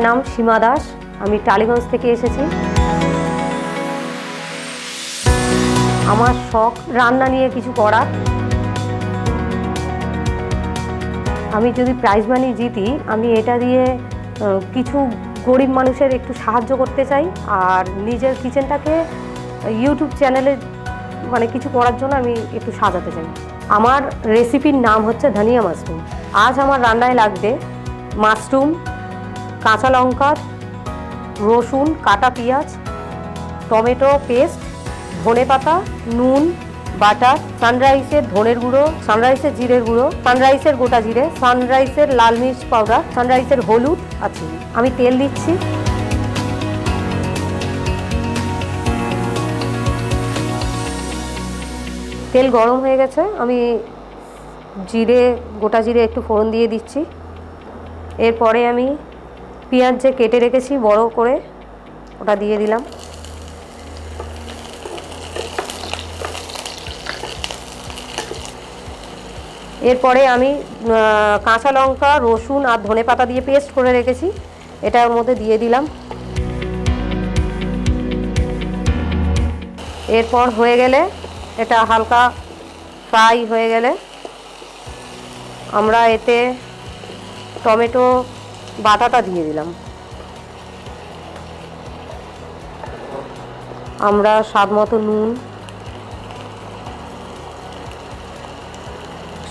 নাম সীমা দাস, আমি টালিগঞ্জ থেকে এসেছি। আমার শখ রান্না নিয়ে কিছু করার। আমি যদি প্রাইজ মানি জিতি, আমি এটা দিয়ে কিছু গরিব মানুষের একটু সাহায্য করতে চাই, আর নিজের কিচেনটাকে ইউটিউব চ্যানেলে মানে কিছু করার জন্য আমি একটু সাজাতে চাই। আমার রেসিপির নাম হচ্ছে ধনিয়া মাশরুম। আজ আমার রান্নায় লাগবে মাশরুম, কাঁচা লঙ্কা, রসুন, কাটা পেঁয়াজ, টমেটো পেস্ট, ধনেপাতা, নুন, বাটার, সানরাইসের ধনের গুঁড়ো, সানরাইসের জিরের গুঁড়ো, সানরাইসের গোটা জিরে, সানরাইসের লাল মির্চ পাউডার, সানরাইসের হলুদ আছে। আমি তেল দিচ্ছি। তেল গরম হয়ে গেছে, আমি জিরে, গোটা জিরে একটু ফোড়ন দিয়ে দিচ্ছি। এরপরে আমি পেঁয়াজ যে কেটে রেখেছি বড় করে, ওটা দিয়ে দিলাম। এরপরে আমি কাঁচা লঙ্কা, রসুন আর ধনেপাতা দিয়ে পেস্ট করে রেখেছি, এটা ওর মধ্যে দিয়ে দিলাম। এরপর হয়ে গেলে, এটা হালকা ফ্রাই হয়ে গেলে, আমরা এতে টমেটো বাটাটা দিয়ে দিলাম। আমরা স্বাদ মতো নুন,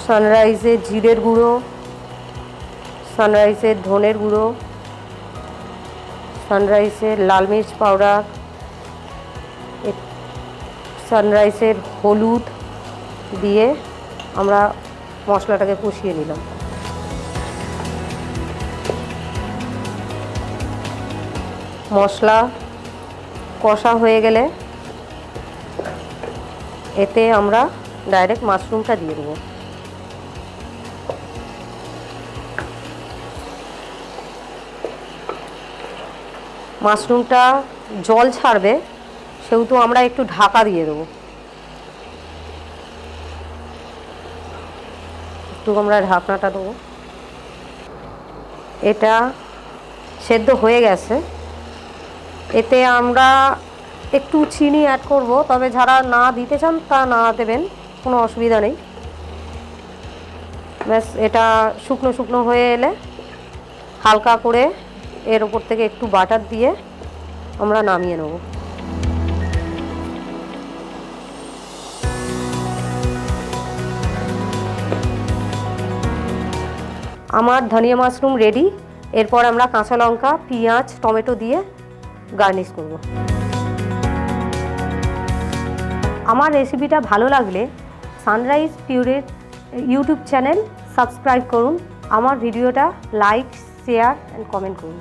সানরাইসের জিরের গুঁড়ো, সানরাইসের ধনের গুঁড়ো, সানরাইসের লাল মির্চ পাউডার, সানরাইসের হলুদ দিয়ে আমরা মশলাটাকে কষিয়ে নিলাম। মশলা কষা হয়ে গেলে এতে আমরা ডাইরেক্ট মাশরুমটা দিয়ে দেবো। মাশরুমটা জল ছাড়বে, সেহেতু আমরা একটু ঢাকা দিয়ে দেবো। একটু আমরা ঢাকনাটা দেবো। এটা সেদ্ধ হয়ে গেছে। এতে আমরা একটু চিনি অ্যাড করব, তবে যারা না দিতে চান তা না দেবেন, কোনো অসুবিধা নেই। ব্যাস, এটা শুকনো শুকনো হয়ে এলে হালকা করে এর ওপর থেকে একটু বাটার দিয়ে আমরা নামিয়ে নেব। আমার ধনিয়া মাশরুম রেডি। এরপর আমরা কাঁচা লঙ্কা, পেঁয়াজ, টমেটো দিয়ে গার্নিশ করব। আমার রেসিপিটা ভালো লাগলে সানরাইজ পিউরের ইউটিউব চ্যানেল সাবস্ক্রাইব করুন। আমার ভিডিওটা লাইক, শেয়ার অ্যান্ড কমেন্ট করুন।